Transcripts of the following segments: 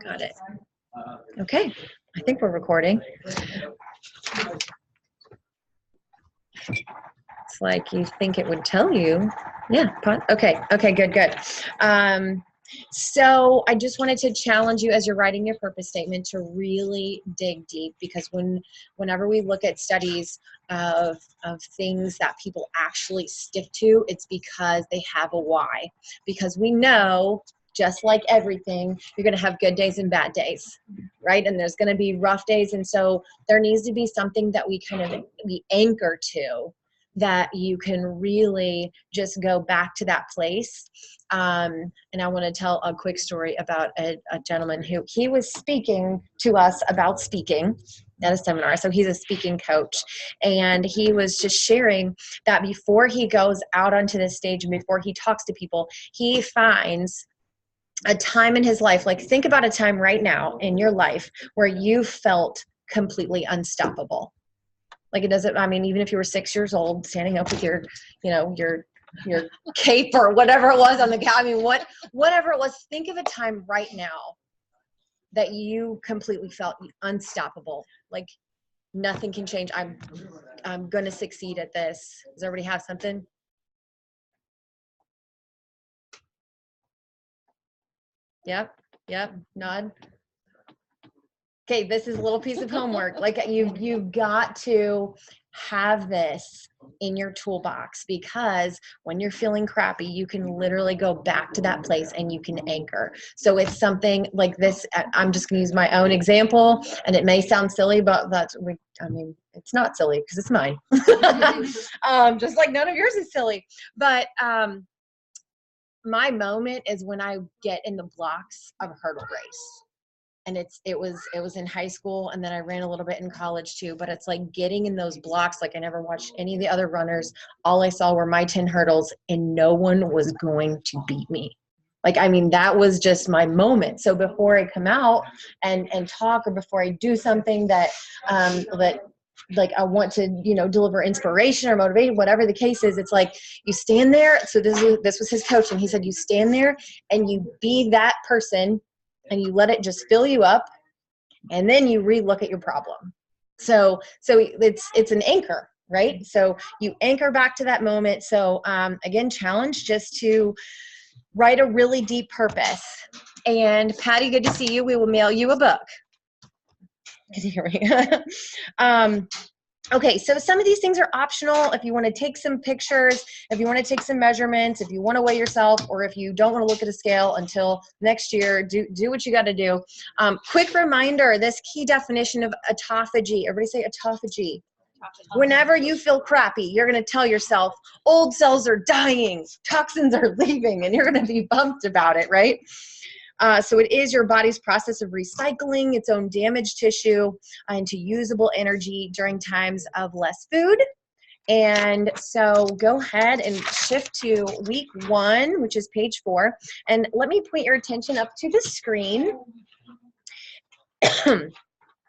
Got it. Okay, I think we're recording. It's like you think it would tell you. Yeah, okay, good. So I just wanted to challenge you as you're writing your purpose statement to really dig deep, because whenever we look at studies of things that people actually stick to, it's because they have a why. Because we know, just like everything, you're going to have good days and bad days, right? And there's going to be rough days. And so there needs to be something that we anchor to, that you can really just go back to that place. And I want to tell a quick story about a gentleman who he was speaking to us about speaking at a seminar. So he's a speaking coach, and he was just sharing that before he goes out onto the stage and before he talks to people, he finds a time in his life, like think about a time right now in your life where you felt completely unstoppable. Like it doesn't, I mean, even if you were 6 years old, standing up with your cape or whatever it was on the couch, I mean, whatever it was, think of a time right now that you completely felt unstoppable. Like nothing can change. I'm going to succeed at this. Does everybody have something? Yep, nod. Okay, this is a little piece of homework. Like you've got to have this in your toolbox, because when you're feeling crappy, you can literally go back to that place and you can anchor. So it's something like this. I'm just going to use my own example, and it may sound silly, but it's not silly because it's mine. Just like none of yours is silly. But my moment is when I get in the blocks of a hurdle race. And it was in high school, and then I ran a little bit in college too, but it's like getting in those blocks. Like I never watched any of the other runners. All I saw were my 10 hurdles, and no one was going to beat me. Like, I mean, that was just my moment. So before I come out and talk, or before I do something that like I want to, deliver inspiration or motivation, whatever the case is, it's like you stand there. So this was his coach, and he said, you stand there and you be that person, and you let it just fill you up, and then you re-look at your problem. So it's an anchor, right? So you anchor back to that moment. So again, challenge just to write a really deep purpose. And Patty, good to see you. We will mail you a book. Can you hear me? Okay, so some of these things are optional. If you want to take some pictures, if you want to take some measurements, if you want to weigh yourself, or if you don't want to look at a scale until next year, do what you got to do. Quick reminder, this key definition of autophagy. Everybody say autophagy. Whenever you feel crappy, you're going to tell yourself, old cells are dying, toxins are leaving, and you're going to be bummed about it, right? So it is your body's process of recycling its own damaged tissue into usable energy during times of less food. And so go ahead and shift to week 1, which is page 4. And let me point your attention up to the screen.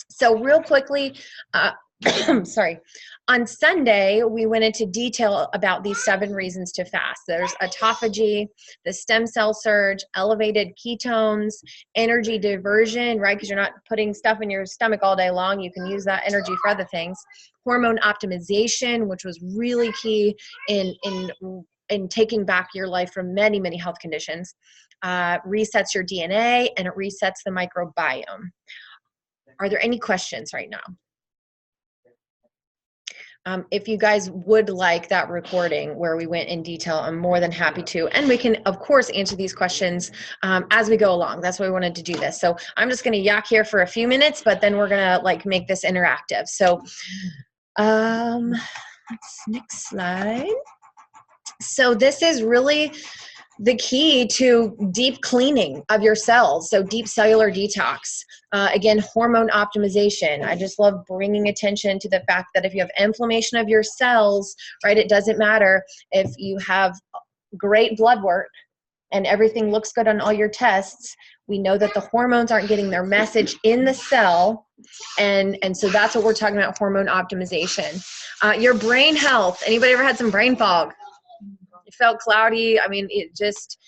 So real quickly, sorry. On Sunday, we went into detail about these 7 reasons to fast. There's autophagy, the stem cell surge, elevated ketones, energy diversion, right? Because you're not putting stuff in your stomach all day long. You can use that energy for other things. Hormone optimization, which was really key in taking back your life from many, many health conditions. Resets your DNA, and it resets the microbiome. Are there any questions right now? If you guys would like that recording where we went in detail, I'm more than happy to. And we can, of course, answer these questions as we go along. That's why we wanted to do this. So I'm just going to yak here for a few minutes, but then we're going to make this interactive. So next slide. So this is really the key to deep cleaning of your cells. So deep cellular detox. Again, hormone optimization. I just love bringing attention to the fact that if you have inflammation of your cells, right, it doesn't matter if you have great blood work and everything looks good on all your tests. We know that the hormones aren't getting their message in the cell. And so that's what we're talking about, hormone optimization. Your brain health. Anybody ever had some brain fog? It felt cloudy. I mean, it just,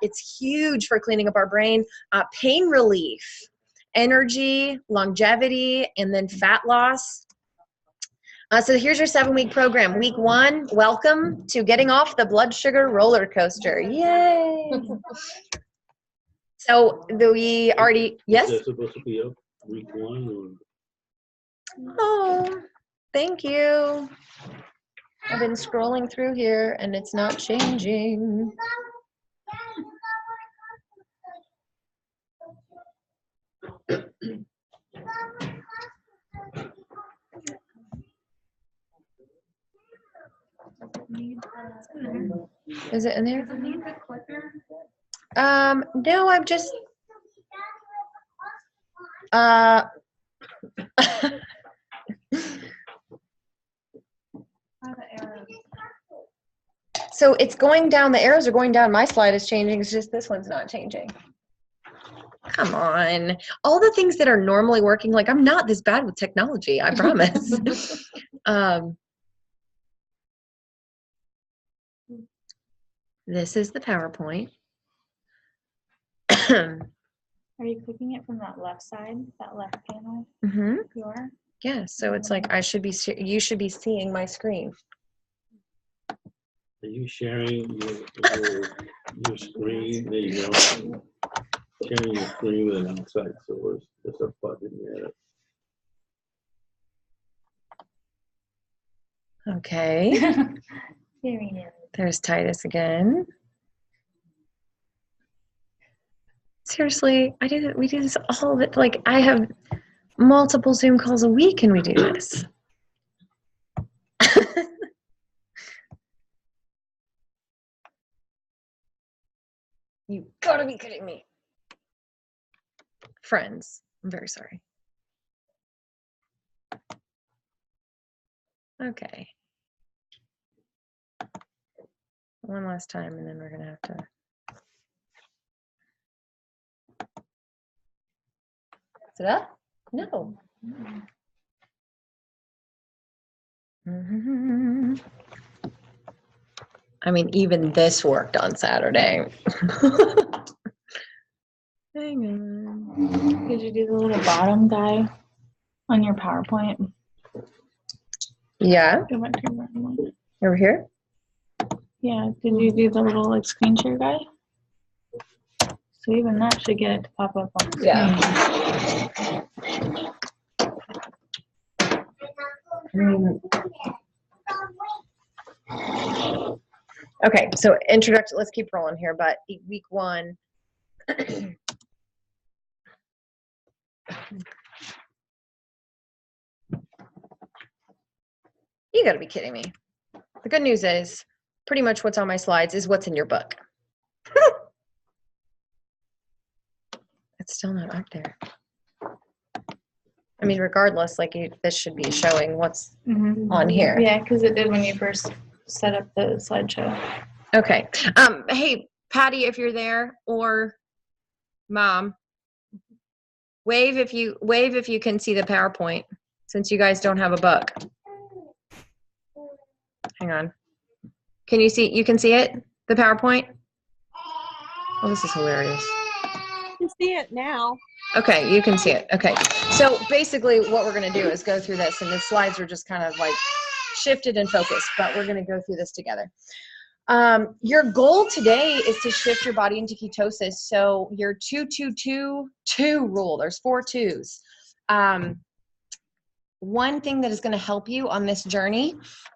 It's huge for cleaning up our brain. Pain relief, energy, longevity, and then fat loss. So here's your 7-week program. Week 1, welcome to getting off the blood sugar roller coaster. Yay! So we already, yes? Is that supposed to be up week 1? Or? Oh, thank you. I've been scrolling through here and it's not changing. Is it in there? No, I'm just so it's going down, the arrows are going down, my slide is changing, it's just this one's not changing. Come on. All the things that are normally working, like I'm not this bad with technology, I promise. This is the PowerPoint. Are you clicking it from that left side, that left panel? Mm-hmm. You are? Yeah, so it's like you should be seeing my screen. Are you sharing your screen? There you go. Sharing your screen with an outside source. There's a button there. Okay. Very nice. There's Titus again. Seriously, we do this all the, like I have multiple Zoom calls a week and we do this. You gotta be kidding me. Friends, I'm very sorry. Okay. One last time and then we're gonna have to. Is it up? No. I mean, even this worked on Saturday. Hang on. Did you do the little bottom guy on your PowerPoint? Yeah. Go back to your one. Over here? Yeah, did you do the little like screen share guy? So even that should get it to pop up on the screen. Yeah. Okay, so introduction, let's keep rolling here, but week 1. You gotta be kidding me. The good news is pretty much what's on my slides is what's in your book. It's still not up there. I mean, regardless, like this should be showing what's on here. Yeah, because it did when you first set up the slideshow. Okay. Hey, Patty, if you're there, or Mom, wave if you can see the PowerPoint, since you guys don't have a book. Hang on. Can you see? You can see it? The PowerPoint? Oh, this is hilarious. I can see it now. Okay, you can see it. Okay. So basically what we're going to do is go through this, and the slides are just kind of like shifted and focused, but we're going to go through this together. Your goal today is to shift your body into ketosis. So your 2-2-2-2 rule, there's 4 2s. One thing that is going to help you on this journey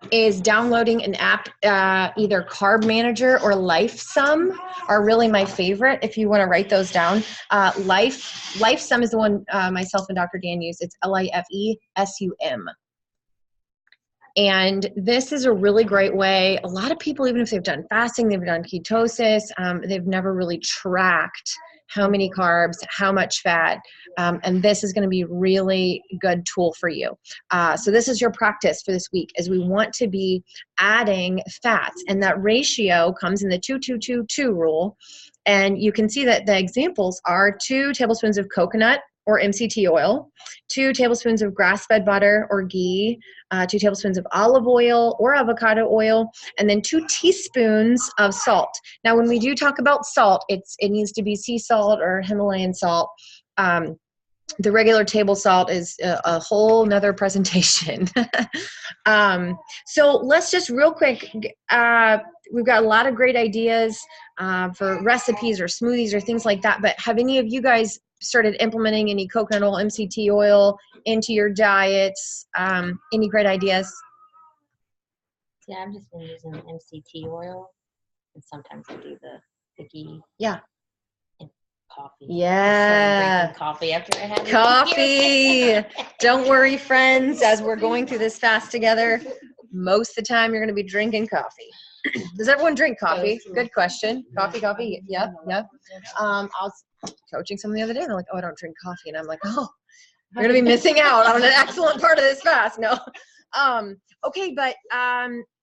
is downloading an app, either Carb Manager or LifeSum are really my favorite if you want to write those down. LifeSum is the one myself and Dr. Dan use. It's LIFESUM. And this is a really great way. A lot of people, even if they've done fasting, they've done ketosis, they've never really tracked how many carbs, how much fat, and this is going to be a really good tool for you. So this is your practice for this week, as we want to be adding fats, and that ratio comes in the 2-2-2-2 rule. And you can see that the examples are 2 tablespoons of coconut or MCT oil, 2 tablespoons of grass-fed butter or ghee, 2 tablespoons of olive oil or avocado oil, and then 2 teaspoons of salt. Now, when we do talk about salt, it needs to be sea salt or Himalayan salt. The regular table salt is a whole nother presentation. So let's just real quick, we've got a lot of great ideas for recipes or smoothies or things like that, but have any of you guys started implementing any coconut oil, MCT oil into your diets? Any great ideas? Yeah, I've just been using MCT oil, and sometimes I do the ghee. Yeah. And coffee. Yeah. Drinking coffee after I have Coffee. Don't worry, friends, as we're going through this fast together, most of the time you're going to be drinking coffee. Does everyone drink coffee? Good question. Coffee. Yep. I was coaching someone the other day and they're like, oh, I don't drink coffee. And I'm like, oh, you're going to be missing out on an excellent part of this fast. No. Okay, but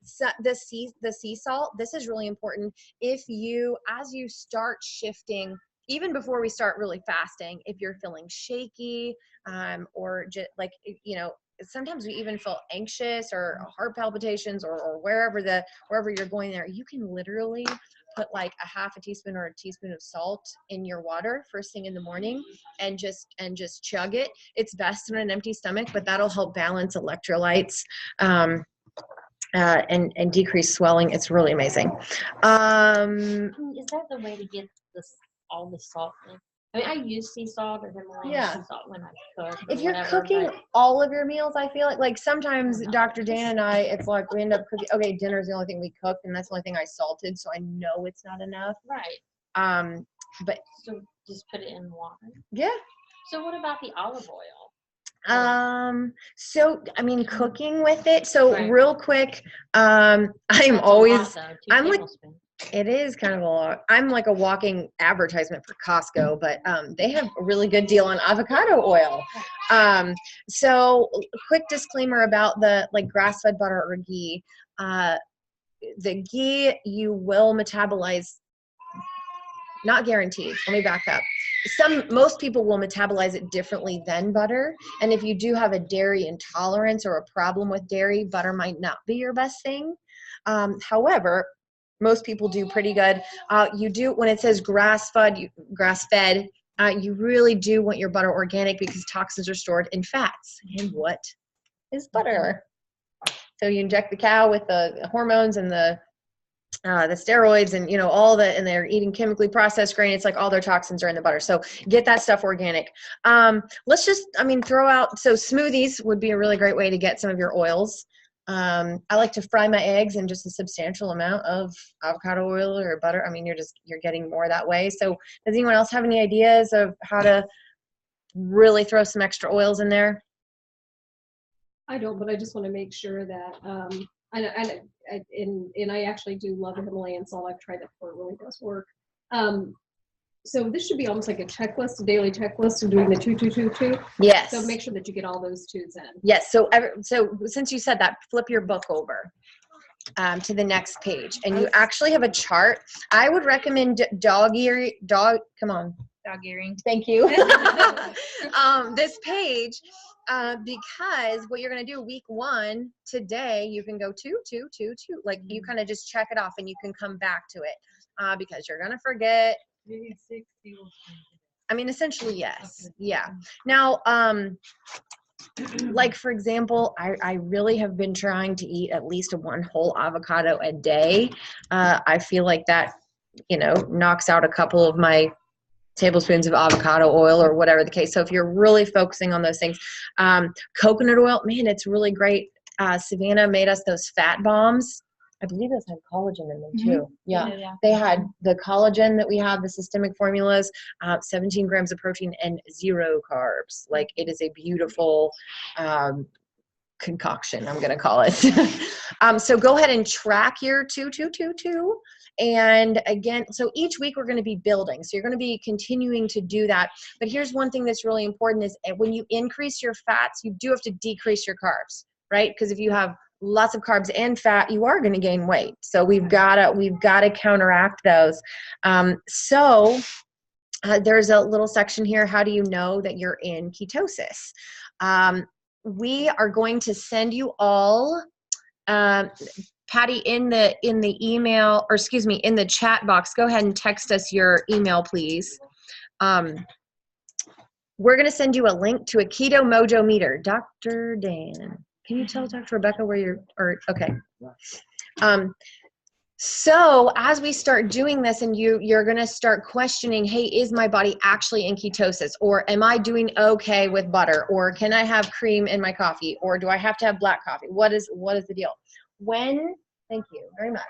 so the sea salt, this is really important. If you, as you start shifting, even before we start really fasting, if you're feeling shaky, or just like, sometimes we even feel anxious or heart palpitations or wherever you're going there, you can literally put like a half a teaspoon or a teaspoon of salt in your water first thing in the morning and just chug it. It's best on an empty stomach, but that'll help balance electrolytes and decrease swelling. It's really amazing. Is that the way to get all the salt in? I mean, I use sea salt or Himalayan sea salt when I cook. If you're cooking all of your meals, I feel like sometimes Dr. Dan and I, it's like we end up cooking, okay, dinner's the only thing we cooked and that's the only thing I salted, so I know it's not enough. Right. But so just put it in water. Yeah. So what about the olive oil? So I mean, cooking with it. So Right. real quick, I'm like, it is kind of a lot. I'm like a walking advertisement for Costco, but they have a really good deal on avocado oil. So quick disclaimer about the like grass-fed butter or ghee. The ghee you will metabolize, not guaranteed. Let me back up. Most people will metabolize it differently than butter. And if you do have a dairy intolerance or a problem with dairy, butter might not be your best thing. However, most people do pretty good. You do, when it says grass-fed, you really do want your butter organic because toxins are stored in fats. And what is butter? So you inject the cow with the hormones and the steroids and and they're eating chemically processed grain. It's like all their toxins are in the butter. So get that stuff organic. Let's just, throw out, so smoothies would be a really great way to get some of your oils. I like to fry my eggs in just a substantial amount of avocado oil or butter. You're getting more that way. So does anyone else have any ideas of how to really throw some extra oils in there? I don't, but I just want to make sure that, I actually do love the Himalayan salt. I've tried that before. It really does work. So this should be almost like a checklist, a daily checklist of doing the 2-2-2-2. Yes. So make sure that you get all those twos in. Yes. So since you said that, flip your book over to the next page, and you actually have a chart. I would recommend dog earing. Thank you. This page. Because what you're going to do week 1 today, you can go 2, 2, 2, 2. Like you kind of just check it off and you can come back to it because you're going to forget. Essentially, yes. Yeah. Now, like for example, I really have been trying to eat at least 1 whole avocado a day. I feel like that, knocks out a couple of my tablespoons of avocado oil or whatever the case. So if you're really focusing on those things, coconut oil, man, it's really great. Savannah made us those fat bombs. I believe those had collagen in them too. Yeah. They had the collagen that we have, the systemic formulas, 17 grams of protein and 0 carbs. Like it is a beautiful concoction, I'm going to call it. So go ahead and track your 2-2-2-2. And again, so each week we're going to be building. So you're going to be continuing to do that. But here's one thing that's really important is when you increase your fats, you do have to decrease your carbs, right? Because if you have lots of carbs and fat, you are going to gain weight. So we've got to counteract those. there's a little section here. How do you know that you're in ketosis? We are going to send you all, Patty, in the email, or excuse me, in the chat box, go ahead and text us your email, please. We're going to send you a link to a Keto Mojo meter. Dr. Dan, can you tell Dr. Rebecca where you're, or, okay. So as we start doing this and you're going to start questioning, hey, is my body actually in ketosis? Or am I doing okay with butter? Or can I have cream in my coffee? Or do I have to have black coffee? What is the deal? Thank you very much.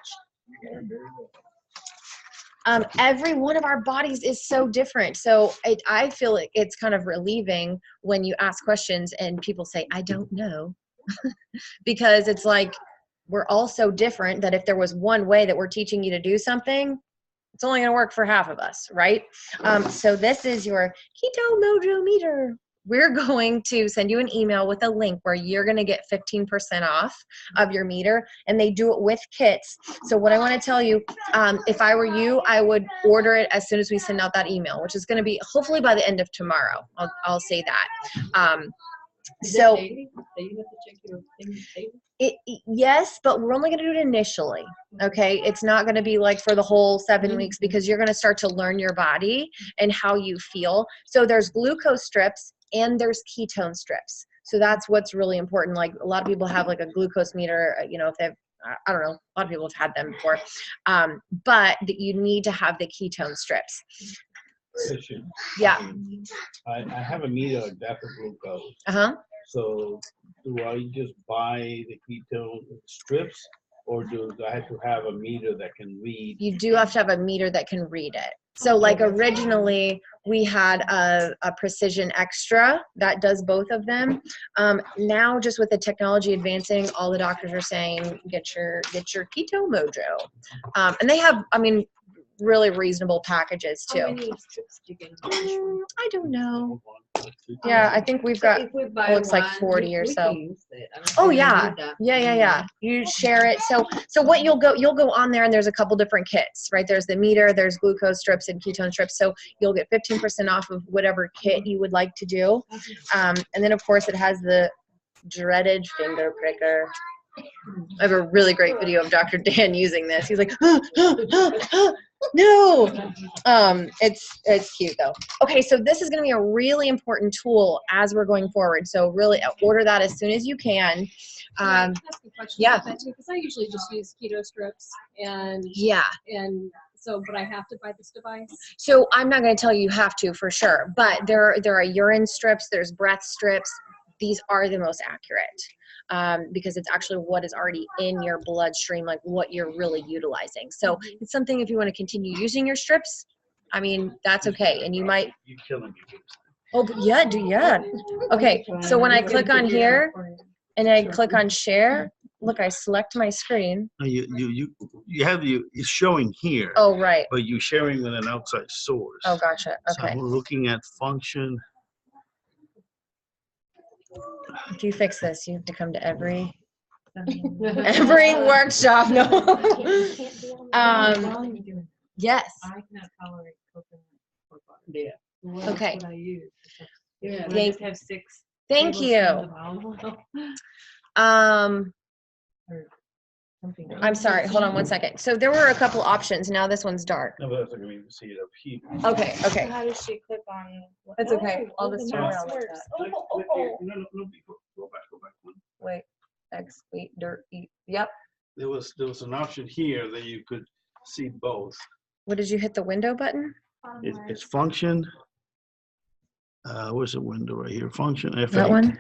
Every one of our bodies is so different. So I feel like it's kind of relieving when you ask questions and people say, I don't know. Because it's like, we're all so different that if there was one way that we're teaching you to do something, it's only going to work for half of us, right? So this is your Keto Mojo meter. We're going to send you an email with a link where you're going to get 15% off of your meter, and they do it with kits. So what I want to tell you, if I were you, I would order it as soon as we send out that email, which is going to be hopefully by the end of tomorrow. I'll say that. So yes, but we're only going to do it initially. Okay. It's not going to be like for the whole 7 weeks, because you're going to start to learn your body and how you feel. So there's glucose strips and there's ketone strips. So that's what's really important. Like a lot of people have like a glucose meter, you know, if they've, I don't know, a lot of people have had them before, but that you need to have the ketone strips. Yeah. I have a meter like that for glucose. So do I just buy the ketone strips, or do I have to have a meter that can read? You do have to have a meter that can read it. So like originally we had a Precision Extra that does both of them. Now just with the technology advancing, all the doctors are saying, get your Keto Mojo. And they have, I mean, really reasonable packages too. How many strips do you get? I don't know. Yeah, I think we've got, looks like 40 or so. Oh yeah. Yeah. You share it. So what you'll go on there, and there's a couple different kits, right? There's the meter, there's glucose strips and ketone strips. So you'll get 15% off of whatever kit you would like to do. And then of course it has the dreaded finger pricker. I have a really great video of Dr. Dan using this. He's like, no. It's cute though. Okay, so this is going to be a really important tool as we're going forward. So really order that as soon as you can. Can I ask a question Yeah. about that too? Because I usually just use keto strips and so, but I have to buy this device. So I'm not going to tell you have to for sure, but there are urine strips, there's breath strips. These are the most accurate because it's actually what is already in your bloodstream, like what you're really utilizing. So it's something, if you want to continue using your strips, I mean, that's okay. And you might. You're killing me. Oh, yeah. Okay. So when I click on here and I click on share, look, I select my screen. It's showing here. Oh, right. But you're sharing with an outside source. Oh, gotcha. Okay. So I'm looking at function. If you fix this, you have to come to every workshop. No. Yes. I cannot tolerate coconut water. Yeah. Okay. That's what I use. Yeah. I just have 6. Thank you. I'm sorry. Hold on one second. So there were a couple options. Now this one's dark. No, but that's not going to see it up here. Okay. So how does she click on? That's okay. I'll just turn around like No, go back one. Wait. X, wheat, dirt, eat. Yep. There was an option here that you could see both. What did you hit the window button? It's function. Where's the window right here? Function. F8. That one?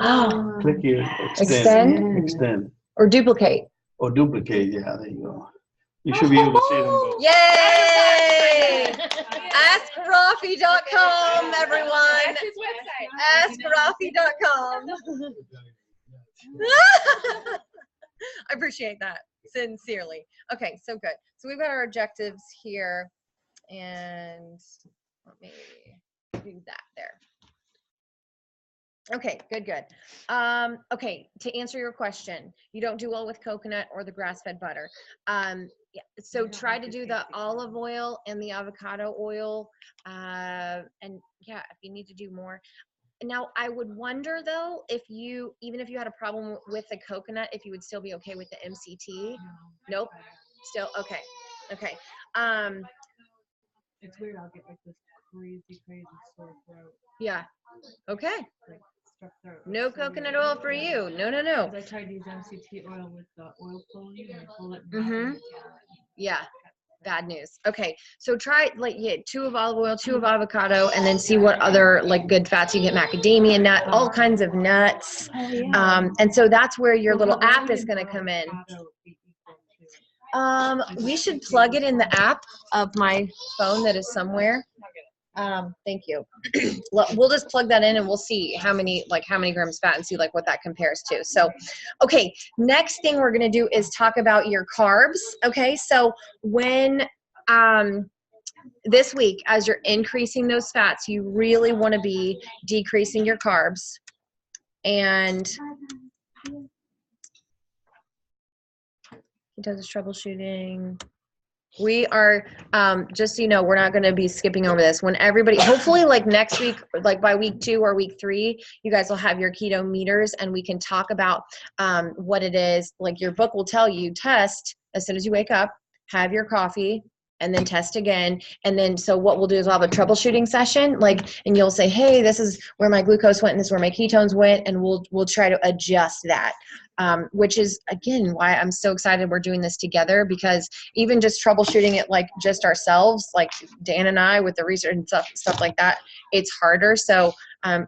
Oh. Click here. Extend. Or duplicate. Or duplicate. Yeah, there you go. You should be able to see them both. Yay! AskRafi.com, everyone. AskRafi.com. I appreciate that sincerely. Okay, so good. So we've got our objectives here, and let me do that there. Okay, good. Okay, to answer your question, you don't do well with coconut or the grass-fed butter. Yeah, so try to do the olive oil and the avocado oil. And yeah, if you need to do more. Now, I would wonder though, even if you had a problem with the coconut, if you would still be okay with the MCT. Nope. Still okay. Okay. It's weird. I'll get like this crazy sore throat. Yeah. Okay. Like strep throat. No coconut oil for you. No. 'Cause I tried to use MCT oil with the oil pulling and I pulled it. And Yeah. Bad news. Okay, so try like 2 of olive oil, 2 of avocado, and then see what other like good fats you get. Macadamia nut, all kinds of nuts. Oh, yeah. And so that's where your little app is going to come in. We should plug it in the app of my phone that is somewhere. Thank you. We'll just plug that in and we'll see how many grams fat and see like what that compares to. So, okay, next thing we're going to do is talk about your carbs. Okay, so when this week, as you're increasing those fats, you really want to be decreasing your carbs. And Ketosis Troubleshooting. We are, just so you know, we're not going to be skipping over this. When everybody, hopefully like next week, like by week 2 or week 3, you guys will have your keto meters and we can talk about what it is. Like your book will tell you, test as soon as you wake up, have your coffee, and then test again. And then, so what we'll do is we'll have a troubleshooting session, and you'll say, hey, this is where my glucose went and this is where my ketones went. And we'll try to adjust that. Which is, again, why I'm so excited we're doing this together, because even just troubleshooting it like just ourselves, like Dan and I with the research and stuff like that, it's harder. So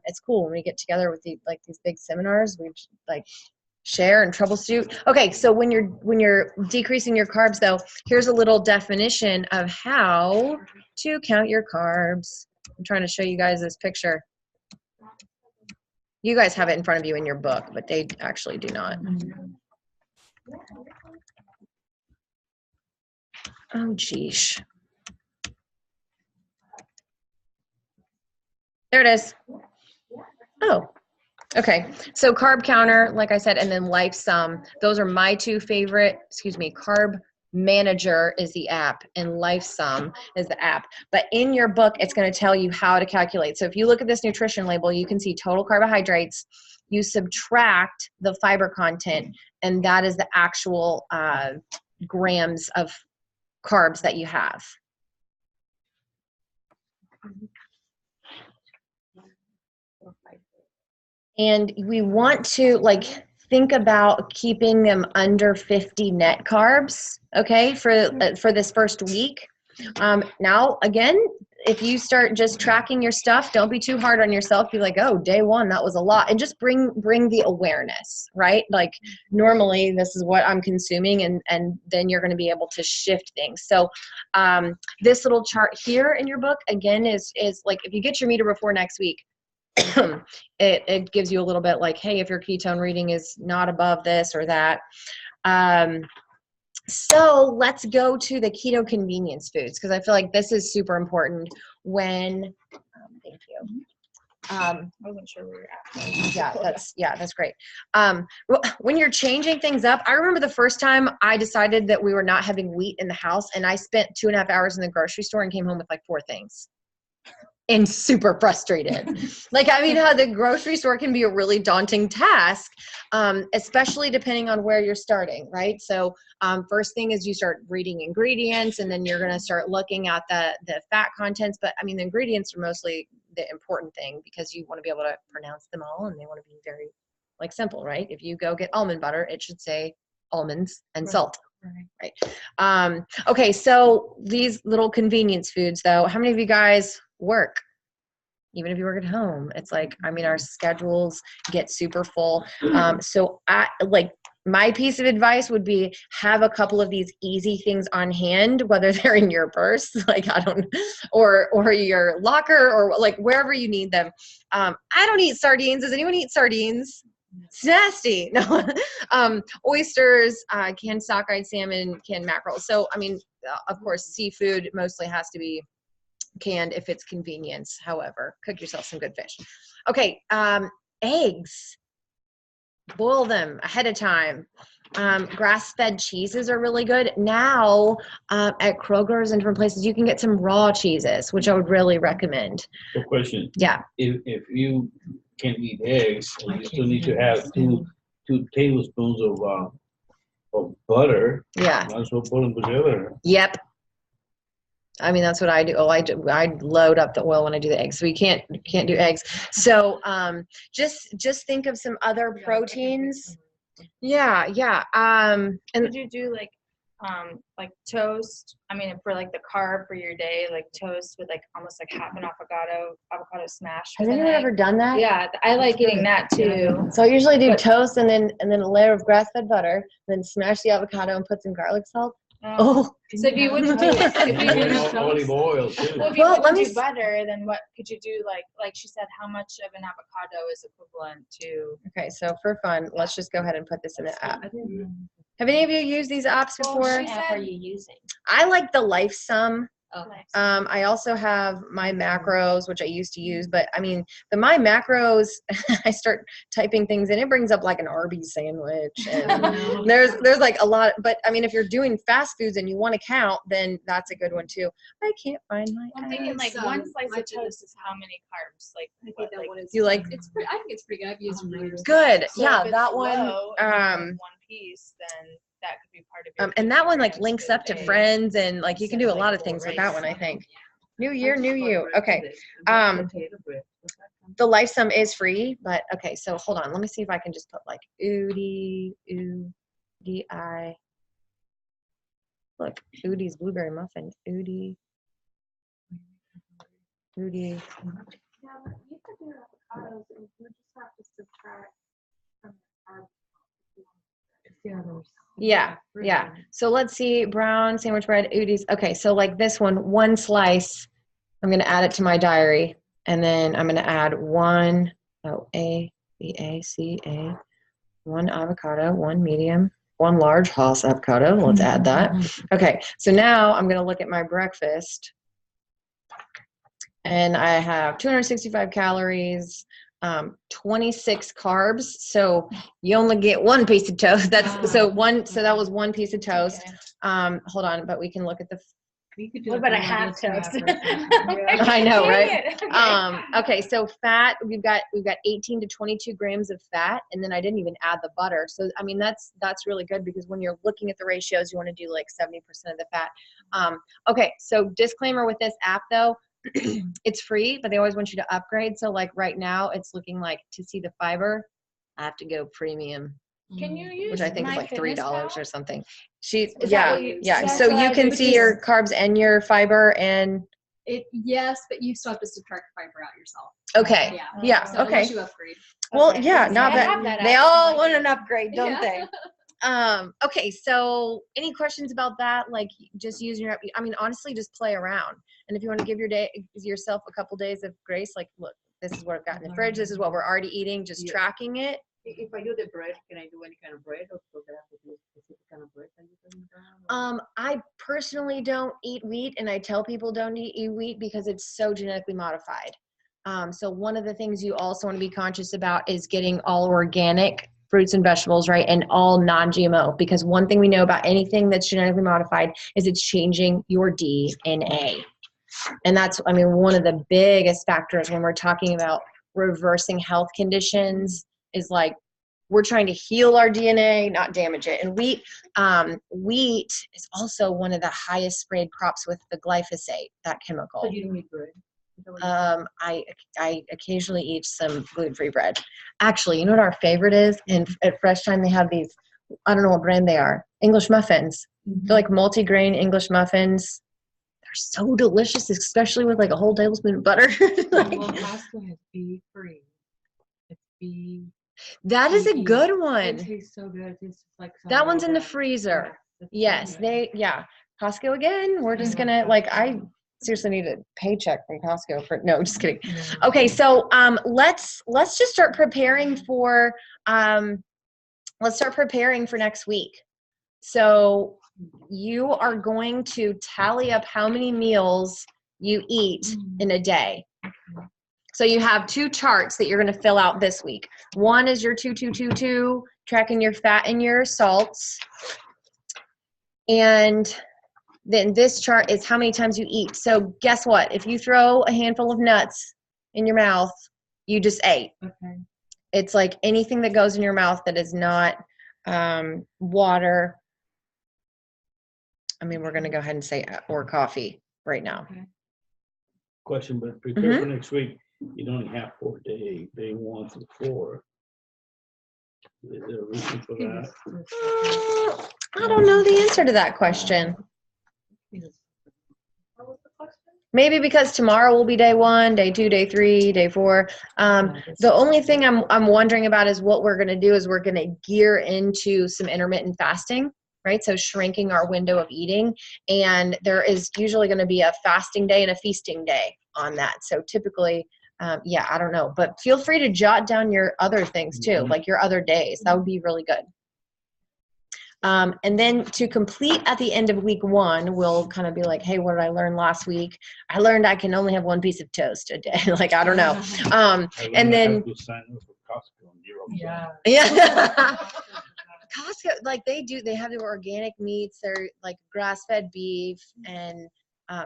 it's cool when we get together with these big seminars, we like share and troubleshoot. Okay, so when you're decreasing your carbs though, here's a little definition of how to count your carbs. I'm trying to show you guys this picture. You guys have it in front of you in your book, but they actually do not. Oh, geesh. There it is. Oh, okay. So carb counter, like I said, and then life sum. Those are my 2 favorite, Carb Manager is the app and Life Sum is the app. But in your book, it's going to tell you how to calculate. So if you look at this nutrition label, you can see total carbohydrates. You subtract the fiber content, and that is the actual grams of carbs that you have. And we want to think about keeping them under 50 net carbs, okay, for this first week. Now, again, if you start just tracking your stuff, don't be too hard on yourself. Be like, oh, day 1, that was a lot. And just bring the awareness, right? Like normally this is what I'm consuming, and then you're going to be able to shift things. So this little chart here in your book, again, is like if you get your meter before next week, it gives you a little bit like, hey, if your ketone reading is not above this or that. So let's go to the keto convenience foods, because I feel like this is super important when, thank you. I wasn't sure where you're at. Yeah, that's great. When you're changing things up, I remember the first time I decided that we were not having wheat in the house, and I spent 2.5 hours in the grocery store and came home with like 4 things. And super frustrated. How the grocery store can be a really daunting task, especially depending on where you're starting, right? So first thing is you start reading ingredients, and then you're going to start looking at the fat contents. But the ingredients are mostly the important thing, because you want to be able to pronounce them all, and they want to be very simple, right? If you go get almond butter, it should say almonds and salt. Right. Okay, so these little convenience foods though, how many of you guys work? Even if you work at home, it's our schedules get super full. So my piece of advice would be have a couple of these easy things on hand, whether they're in your purse, or your locker, or wherever you need them. I don't eat sardines. Does anyone eat sardines? It's nasty. No. Oysters, canned sockeye salmon, canned mackerel. So, of course, seafood mostly has to be canned if it's convenience. However, cook yourself some good fish. Okay. eggs, boil them ahead of time. Grass-fed cheeses are really good. Now, at Kroger's and different places, you can get some raw cheeses, which I would really recommend. So question, Yeah. if you can eat eggs, and you still need to have two tablespoons of butter, Yeah. might as well put them together. Yep. I mean, that's what I do. Oh, I load up the oil when I do the eggs. So you can't do eggs. So just think of some other proteins. Yeah. And Could you do like toast? I mean, for like the carb for your day, like toast with like almost like half an avocado smashed. has with an anyone egg. ever done that? Yeah, I like eating that too. So I usually do toast and then a layer of grass-fed butter, then smash the avocado and put some garlic salt. Oh, So if you wouldn't do Olive oil too. well, if you Well, let wouldn't me do butter, then what could you do? Like she said, how much of an avocado is equivalent to? okay. So for fun, let's just go ahead and put this in the app. Have any of you used these apps before? What app are you using? I like the LifeSum. Okay. I also have my macros, which I used to use, but I mean, my macros, I start typing things in, it brings up like an Arby's sandwich. And there's like a lot, but I mean, if you're doing fast foods and you want to count, then that's a good one too. I can't find my I'm thinking like one slice of toast is how many carbs? Like, I think what, that like one is. You like- It's pretty. I think it's pretty good. I've used it for years. good. so Yeah, if it's that one. low and you have one piece, then that could be part of your. And that one like 50 links grams up to per day. friends and like you can do a lot of things with that one, I think. New year, new you. Okay. The LifeSum is free, but okay, so hold on. Let me see if I can just put like Udi. Look, Udi's blueberry muffin. Udi. Yeah, but you could do avocados and you just have to subtract from the carb. Yeah. So let's see, brown sandwich bread, Udi's. Okay, so like this one slice, I'm gonna add it to my diary, and then I'm gonna add one avocado, one medium, one large Haas avocado. Let's add that. Okay, so now I'm gonna look at my breakfast, and I have 265 calories. 26 carbs, so you only get one piece of toast. So that was one piece of toast. Hold on, but we can look at the What about a half toast? I know, right? Okay, so fat, we've got 18 to 22 grams of fat, and then I didn't even add the butter. So I mean that's really good because when you're looking at the ratios, you want to do like 70% of the fat. Okay, so disclaimer with this app though, it's free, but they always want you to upgrade. So like right now, it's looking like to see the fiber, I have to go premium, Can you use which I think is like $3 or something. Yeah. That's So what you I can do see too. your carbs and your fiber and Yes, but you still have to subtract the fiber out yourself. okay. Yeah. So Okay. unless you upgrade. Well, Okay. yeah, See, not I bad. have that They app, all I'm want like, an upgrade, don't Yeah. they? Okay, so any questions about that? Like just using your, I mean, honestly, just play around. And if you want to give yourself a couple days of grace, like, look, this is what I've got in the fridge. This is what we're already eating, just tracking it. If I do the bread, can I do any kind of bread or do I have to do a specific kind of bread that you put down? I personally don't eat wheat, and I tell people don't eat wheat because it's so genetically modified. So one of the things you also want to be conscious about is getting all organic fruits and vegetables, right? And all non-GMO, because one thing we know about anything that's genetically modified is it's changing your DNA. And that's, I mean, one of the biggest factors when we're talking about reversing health conditions is like, we're trying to heal our DNA, not damage it. And wheat is also one of the highest sprayed crops with the glyphosate, that chemical. So you don't eat bread? I occasionally eat some gluten-free bread. Actually, you know what our favorite is? At Fresh Time, they have these, I don't know what brand they are, English muffins. They're like multi-grain English muffins. They're so delicious, especially with like a whole tablespoon of butter. Well, Costco has bee free. It's bee. That is a It good one. tastes so good. It tastes like That one's in the freezer. Yes, Costco again. We're just gonna I seriously need a paycheck from Costco for just kidding. Okay, so let's just start preparing for next week. So you are going to tally up how many meals you eat in a day. So you have 2 charts that you're going to fill out this week. One is your 2-2-2-2, tracking your fat and your salts. And then this chart is how many times you eat. So guess what? If you throw a handful of nuts in your mouth, you just ate. Okay. It's like anything that goes in your mouth that is not water. I mean, we're going to go ahead and say or coffee right now. Question, but prepare for next week. You only have 4 days, day 1 through 4. Is there a reason for that? I don't know the answer to that question. Maybe because tomorrow will be day 1, day 2, day 3, day 4. The only thing I'm wondering about is what we're going to do is we're going to gear into some intermittent fasting, right? So shrinking our window of eating. And there is usually going to be a fasting day and a feasting day on that. So typically, yeah, I don't know. But feel free to jot down your other things too, like your other days. That would be really good. And then to complete at the end of week 1, we'll kind of be like, hey, what did I learn last week? I learned I can only have 1 piece of toast a day. Like, I don't know. And then, Sign up for Costco and 0%. yeah. Costco, like they have their organic meats. They're like grass-fed beef and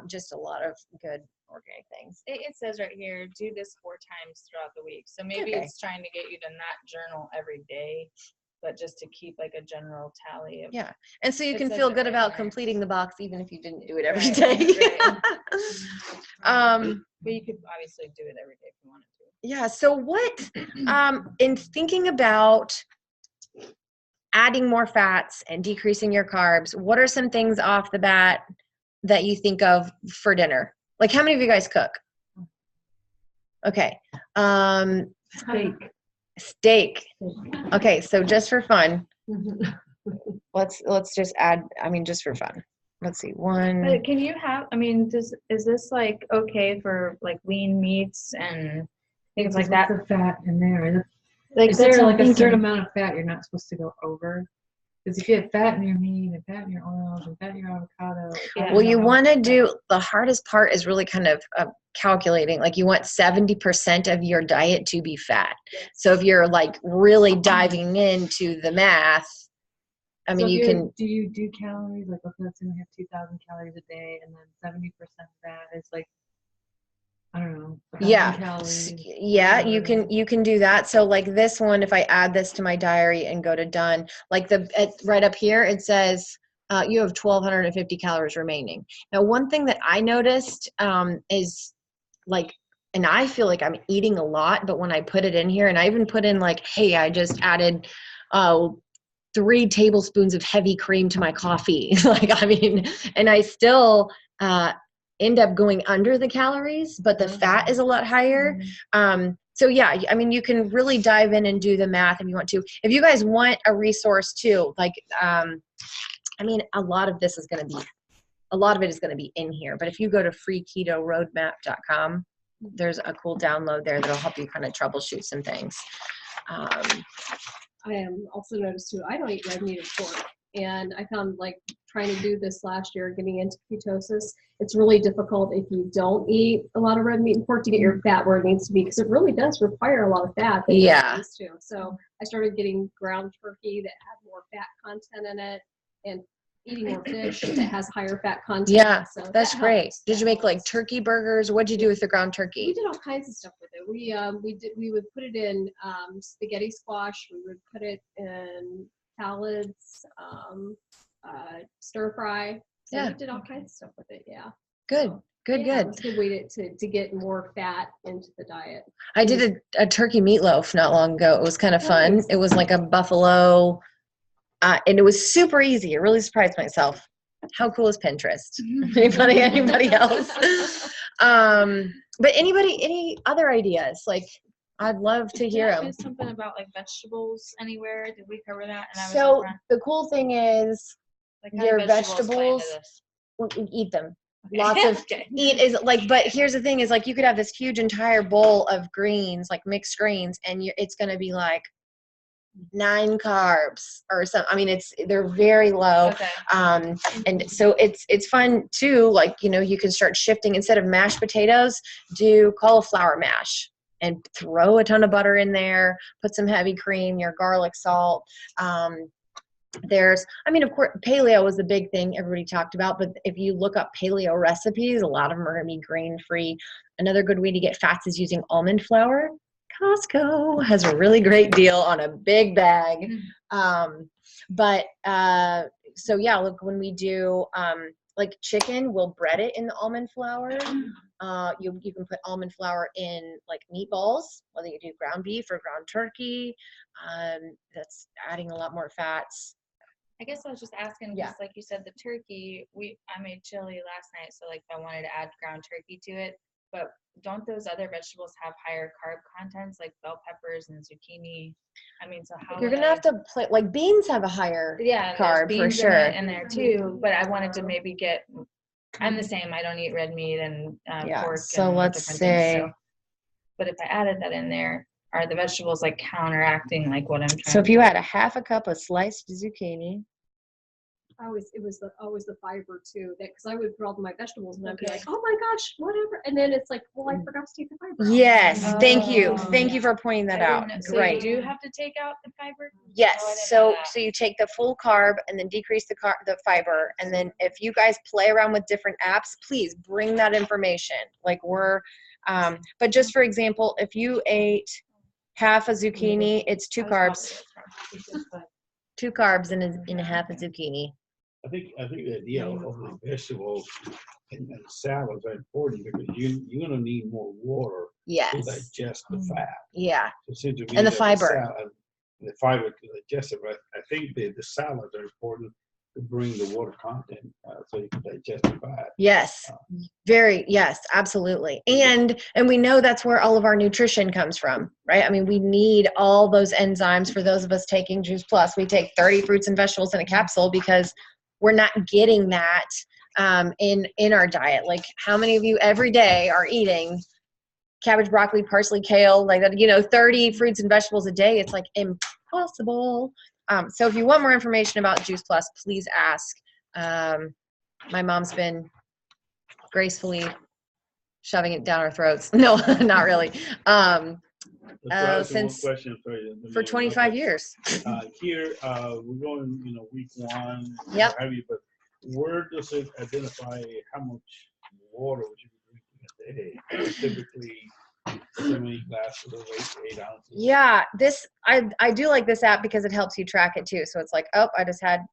just a lot of good organic things. It says right here, do this 4 times throughout the week. So maybe Okay. it's trying to get you to not journal every day, but just to keep like a general tally of. Yeah. And so you It can says feel it good right about there. completing the box even if you didn't do it every Right, day. right. But you could obviously do it every day if you wanted to. Yeah. So what, in thinking about adding more fats and decreasing your carbs, what are some things off the bat that you think of for dinner? Like how many of you guys cook? Okay. Steak. Okay. So just for fun, let's just add, I mean, just for fun. Let's see. 1. But can you have, I mean, is this like okay for like lean meats and things like that? The fat in there. Like Is there that's like a certain thinking. amount of fat you're not supposed to go over? Because if you have fat in your meat and fat in your oils and fat in your avocado. Yeah. Well, you want to do, the hardest part is really kind of calculating, like you want 70% of your diet to be fat. So if you're like really diving into the math, I mean, So you can. Do you do calories? Like, okay, let's say we have 2,000 calories a day, and then 70% of that is like, I don't know. 1,000 Yeah. calories, Yeah, you whatever. can do that. So like this one, if I add this to my diary and go to done, like right up here, it says you have 1,250 calories remaining. Now, one thing that I noticed is like, and I feel like I'm eating a lot, but when I put it in here, and I even put in like, hey, I just added 3 tablespoons of heavy cream to my coffee. Like, I mean, and I still end up going under the calories, but the fat is a lot higher. So yeah, I mean, you can really dive in and do the math if you want to. If you guys want a resource too, like, I mean, a lot of it is going to be in here, but if you go to freeketoroadmap.com, there's a cool download there that'll help you kind of troubleshoot some things. I am also noticed too, I don't eat red meat or pork. And I found like trying to do this last year, getting into ketosis, it's really difficult if you don't eat a lot of red meat and pork to get your fat where it needs to be, because it really does require a lot of fat that you're not used to. So I started getting ground turkey that had more fat content in it and eating more fish that has higher fat content. Yeah, so that's that great. helps. Did you make like turkey burgers? What'd you do with the ground We turkey? did all kinds of stuff with it. We would put it in spaghetti squash. We would put it in salads, stir fry. So Yeah. we did all kinds of stuff with it. Yeah. Good, So, good, yeah, good. It's a good way to get more fat into the diet. I did a turkey meatloaf not long ago. It was kind of fun. Nice. It was like a buffalo, and it was super easy. It really surprised myself. How cool is Pinterest? Anybody else? But any other ideas? Like, I'd love to hear Did I them. miss something about like vegetables anywhere? Did we cover that? And I was So different? the cool thing is Like, how do your play into vegetables, this? eat them. Okay. Lots of Okay. eat is like, but here's the thing is like, you could have this huge entire bowl of greens, like mixed greens, and it's going to be like 9 carbs or something. I mean, they're very low. Okay. And so it's fun too. Like, you know, you can start shifting, instead of mashed potatoes, do cauliflower mash. and throw a ton of butter in there, put some heavy cream, your garlic, salt. Of course, paleo was the big thing everybody talked about, but if you look up paleo recipes, a lot of them are going to be grain-free. Another good way to get fats is using almond flour. Costco has a really great deal on a big bag. So yeah, look, when we do like chicken, we'll bread it in the almond flour. You can put almond flour in like meatballs, whether you do ground beef or ground turkey. That's adding a lot more fats. I guess I was just asking, Yeah. just like you said, the turkey, I made chili last night, so like I wanted to add ground turkey to it, but don't those other vegetables have higher carb contents like bell peppers and zucchini? I mean, so how You're would gonna have to play, like beans have a higher yeah, carb there's for beans sure. in there too, but I wanted to maybe get, I'm the same, I don't eat red meat and pork So and let's different things, say, so. But if I added that in there, are the vegetables like counteracting like what I'm trying so if to you do? had a half a cup of sliced zucchini, It was always the fiber too, because I would put all my vegetables and I'd be Okay. like, oh my gosh, whatever. And then it's like, well, I forgot to take the fiber out. yes, thank Oh. you for pointing that I out. didn't know- So Right. you do have to take out the fiber? Yes. Oh, I didn't know So that. so you take the full carb and then decrease the fiber, and then if you guys play around with different apps, please bring that information. Like but just for example, if you ate half a zucchini, it's two carbs in a half a zucchini. I think the idea of the vegetables and salads are important because you're gonna need more water to Yes. digest the fat. Yeah. So since you And the need fiber. the fiber to digest it, but I think the salads are important to bring the water content so you can digest the fat. Yes. Yes, absolutely. And we know that's where all of our nutrition comes from, right? I mean, we need all those enzymes. For those of us taking Juice Plus, we take 30 fruits and vegetables in a capsule because we're not getting that in our diet. Like, how many of you every day are eating cabbage, broccoli, parsley, kale, like that, 30 fruits and vegetables a day? It's like impossible. So if you want more information about Juice Plus, please ask. My mom's been gracefully shoving it down our throats. No, not really. Since for 25 years. Here, we're going, week one. Yep. But where does it identify how much water we should be drinking a day? Typically, so many glasses of 8 ounces. Yeah, I do like this app because it helps you track it too. So it's like, oh, I just had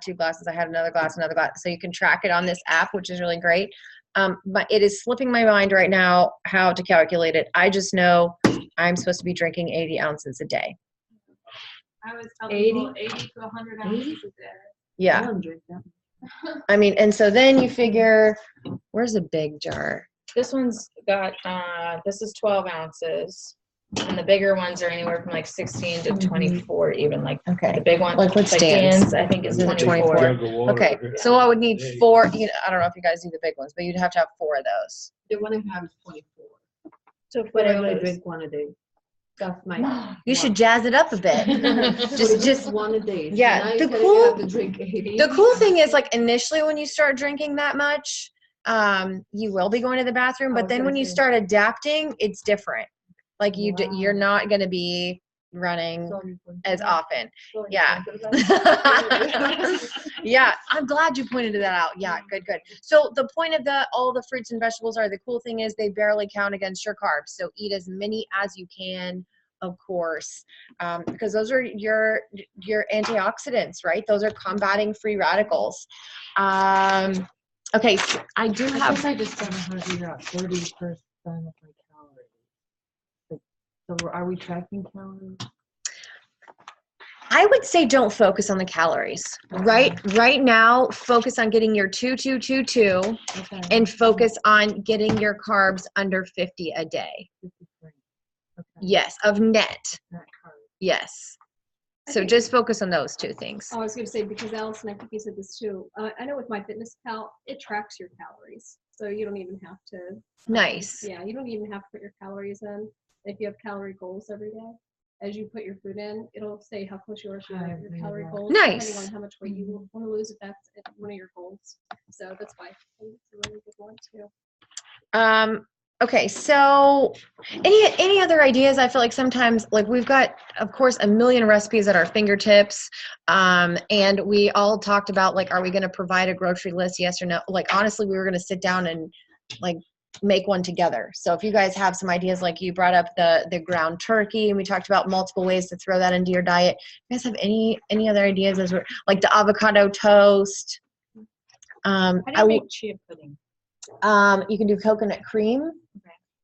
2 glasses. I had another glass. So you can track it on this app, which is really great. But it is slipping my mind right now how to calculate it. I just know I'm supposed to be drinking 80 ounces a day. I was telling 80? people 80 to 100 ounces a day. Yeah. I don't drink that. I mean, and so then you figure, where's a big jar? This one's got, this is 12 ounces. And the bigger ones are anywhere from like 16 to 24 even. Like Okay. the big one, Like what's Dan's? Dan's, I think is This is 24. Okay, so I would need 4. I don't know if you guys do the big ones, but you'd have to have 4 of those. The one I have is 24. So But I for only those, drink one a day. That's my. You should jazz it up a bit. just one a day. Yeah, Now the you said cool- you have to drink 80. The cool thing is, like, initially when you start drinking that much, you will be going to the bathroom, I but was then gonna when you say. start adapting, it's different. Like you're Wow. not going to be running Sorry for as that. often. Sorry Yeah. for that. Yeah, I'm glad you pointed that out. Yeah, good. So the point of all the fruits and vegetables the cool thing is they barely count against your carbs. So eat as many as you can, of course, because those are your antioxidants, right? Those are combating free radicals. Okay, so I do I have. guess I just don't know how to figure out 30% of my calories. Like, so are we tracking calories? I would say don't focus on the calories. Right now, focus on getting your 2 Okay. and focus on getting your carbs under 50 a day. 53. Okay. Yes, of net. Not carbs. Yes. I So think- just focus on those 2 things. I was going to say, because Allison, I think you said this too. I know with MyFitnessPal, it tracks your calories. So you don't even have to. Nice. Yeah, you don't even have to put your calories in. If you have calorie goals every day, as you put your food in, it'll say how close you are to your calorie goals. Nice. Depending on how much weight you want to lose, if that's one of your goals. So that's why I think it's a really good one too. Okay, so any other ideas? I feel like sometimes, like, we've got, of course, a million recipes at our fingertips, and we all talked about, like, are we going to provide a grocery list? Yes or no? Like, honestly, we were going to sit down and like make one together. So if you guys have some ideas, like you brought up the ground turkey, and we talked about multiple ways to throw that into your diet. You guys have any other ideas as we're, like the avocado toast? How do you make chia pudding? You can do coconut cream.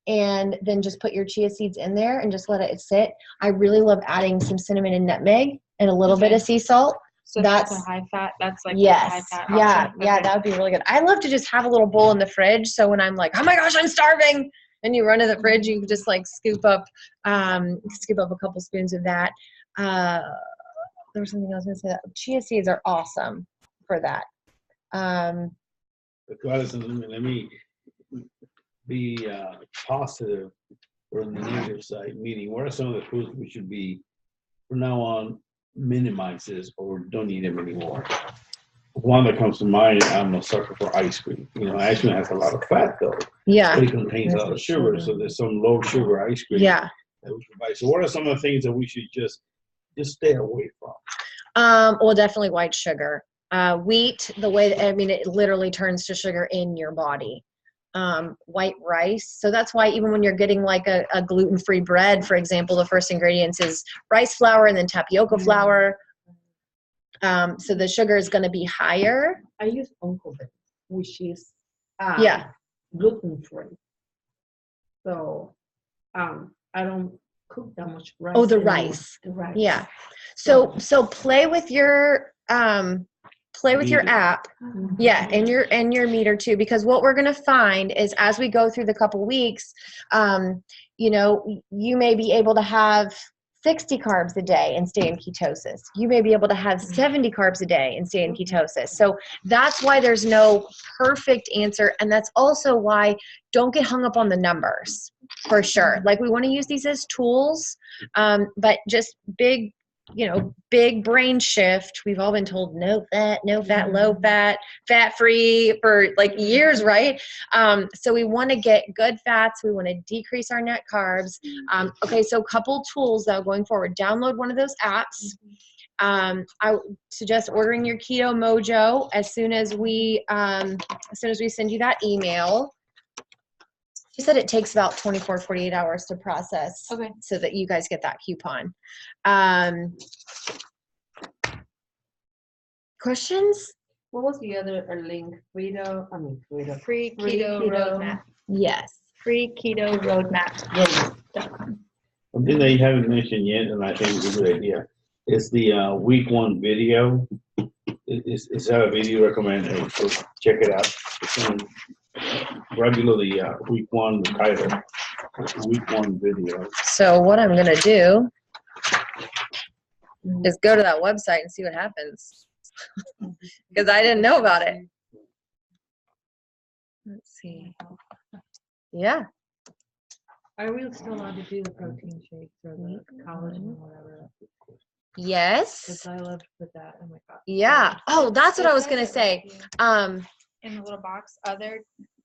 And then just put your chia seeds in there and just let it sit. I really love adding some cinnamon and nutmeg and a little bit of sea salt. So that's a high fat. That's like yes, a high fat yeah, option. yeah, that would be really good. I love to just have a little bowl in the fridge. So when I'm like, oh my gosh, I'm starving, and you run to the fridge, you can just like scoop up a couple spoons of that. There was something else I was going to say. Chia seeds are awesome for that. Let me be positive from the negative side, meaning what are some of the foods we should be, from now on, minimizes or don't eat them anymore? One that comes to mind, I'm a sucker for ice cream. Ice cream has a lot of fat though. Yeah. But it contains a lot of sugar, so there's some low sugar ice cream. Yeah. That we should buy. So what are some of the things that we should just stay away from? Well, definitely white sugar. Wheat, it literally turns to sugar in your body. White rice. So that's why even when you're getting like a gluten-free bread, for example, the first ingredients is rice flour and then tapioca flour. So the sugar is going to be higher. I use Uncle Ben, which is gluten-free. So I don't cook that much rice. Oh, the anymore. rice. The rice. Yeah. So play with your app. Yeah, and your meter too, because what we're going to find is as we go through the couple weeks, you may be able to have 60 carbs a day and stay in ketosis. You may be able to have 70 carbs a day and stay in ketosis. So that's why there's no perfect answer. And that's also why don't get hung up on the numbers, for sure. Like, we want to use these as tools, but just big brain shift. We've all been told no fat, low fat, fat free for like years, right? So we want to get good fats. We want to decrease our net carbs. Okay, so a couple tools though going forward. Download one of those apps. I suggest ordering your Keto Mojo as soon as we send you that email. She said it takes about 24, 48 hours to process. Okay. So that you guys get that coupon. Questions? What was the other link? Free keto roadmap. Yes. Free keto roadmap. Something that you haven't mentioned yet, and I think is a good idea, is the week 1 video. Is that a video recommended? So check it out. It's right below the week 1 title. Week 1 video. So what I'm going to do is go to that website and see what happens. Because I didn't know about it. Let's see. Yeah. Are we still allowed to do the protein shakes or the collagen or whatever? Yes. Because I love to put that in my coffee. Yeah. Oh, that's what I was going to say. In the little box, other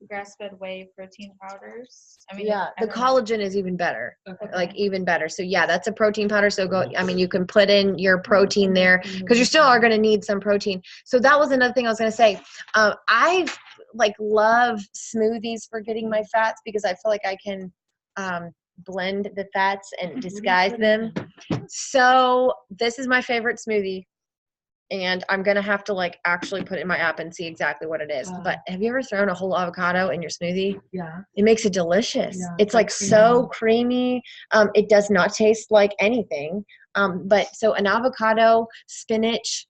grass-fed whey protein powders. The collagen is even better. Okay. Like even better. So yeah, that's a protein powder. So you can put in your protein there because you still are going to need some protein. So that was another thing I was going to say. I love smoothies for getting my fats because I feel like I can blend the fats and disguise them. So this is my favorite smoothie. And I'm going to have to actually put it in my app and see exactly what it is. But have you ever thrown a whole avocado in your smoothie? Yeah. It makes it delicious. Yeah, it's so creamy. It does not taste like anything. But so an avocado, spinach,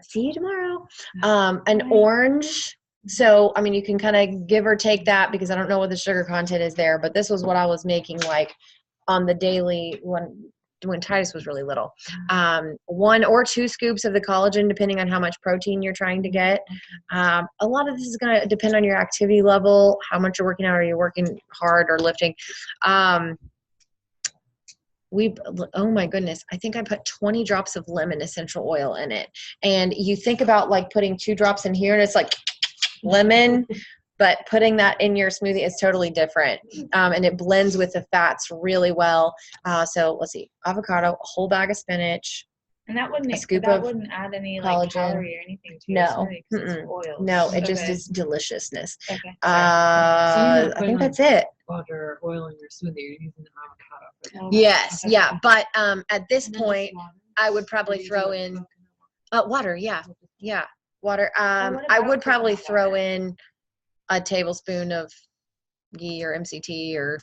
see you tomorrow. An orange. So, you can kind of give or take that because I don't know what the sugar content is there. But this was what I was making on the daily when Titus was really little. 1 or 2 scoops of the collagen, depending on how much protein you're trying to get. A lot of this is going to depend on your activity level, how much you're working out, are you working hard or lifting. Oh my goodness, I think I put 20 drops of lemon essential oil in it. And you think about putting 2 drops in here and it's like lemon. but putting that in your smoothie is totally different. And it blends with the fats really well. So let's see, avocado, a whole bag of spinach. And that wouldn't scoop that of wouldn't add any like collagen. calorie or anything to No. your smoothie 'cause it's Mm-mm. oil. No, it just Okay. is deliciousness. Okay. sorry. I think that's it. Butter, oil in your smoothie, you're using avocado. for that. Okay. Yes, Okay. yeah. But at this And then just point, water. I would probably Or you throw do in coconut water. water. Yeah, yeah, water. what I about would probably coconut throw water? in a tablespoon of ghee or MCT or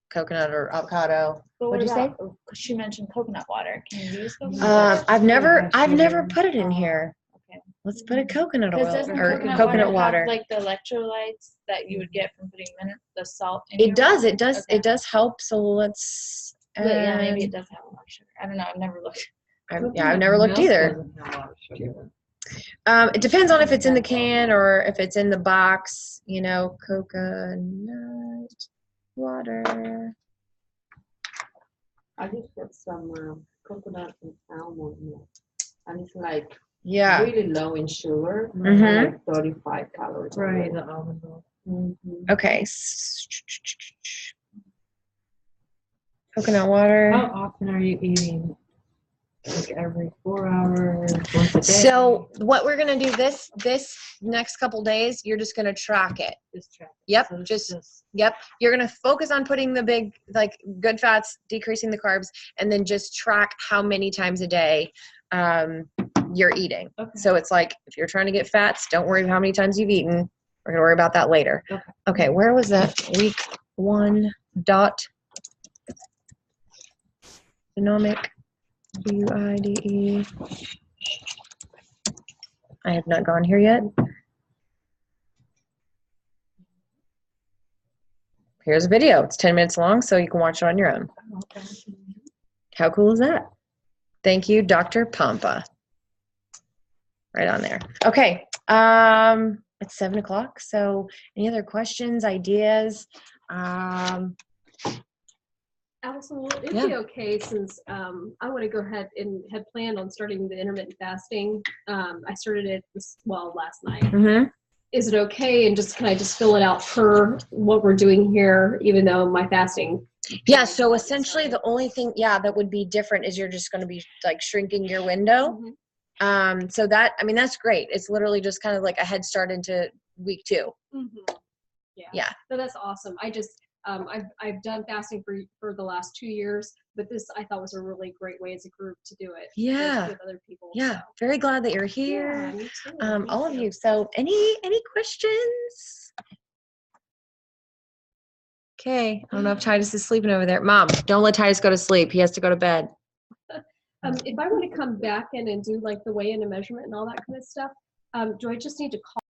coconut or avocado. But What'd you say? about, she mentioned coconut water. Can you use coconut water? I've never sugar. put it in here. Okay. Let's put a coconut Because oil doesn't or coconut water water. have like the electrolytes that you would get from putting the salt in It your does. water? It does. Okay. It does help. So let's. But yeah, maybe add- it does have a lot of sugar. I don't know. I've never looked. I've Coconut never looked milk either. doesn't have a lot of sugar. It depends on if it's in the can or if it's in the box. You know, coconut water. I just got some coconut and almond milk, and it's like Yeah. really low in sugar, Mhm. like 35 calories. Right, the almond milk. Mhm. Okay. Coconut water. How often are you eating? Like every 4 hours, once a day? So what we're gonna do this next couple days, you're just gonna track it. Just track it. Yep, So it's just- Yep. You're gonna focus on putting the big good fats, decreasing the carbs, and then just track how many times a day you're eating. Okay. So it's like if you're trying to get fats, don't worry about how many times you've eaten. We're gonna worry about that later. Okay. Okay, where was that? Week 1 dot genomic QIDE. I have not gone here yet. Here's a video. It's 10 minutes long, so you can watch it on your own. How cool is that? Thank you, Dr. Pampa. Right on there. Okay. It's 7 o'clock. So any other questions, ideas? Allison, will it Yeah. be okay since I want to go ahead and had planned on starting the intermittent fasting? I started it last night. Mm-hmm. Is it okay? And can I just fill it out per what we're doing here, even though my fasting? Yeah. So essentially the only thing, that would be different is you're just going to be like shrinking your window. Mhm. So that, I mean, that's great. It's literally just kind of like a head start into week 2. Mhm. Yeah. No, that's awesome. I just, I've done fasting for the last 2 years, but this I thought was a really great way as a group to do it. Yeah. With other people. Yeah. so. Very glad that you're Yeah, here. me too. All of you. So any questions? Okay. I don't know if Titus is sleeping over there. Mom, don't let Titus go to sleep. He has to go to bed. If I want to come back in and do like the weigh-in and measurement and all that kind of stuff, do I just need to call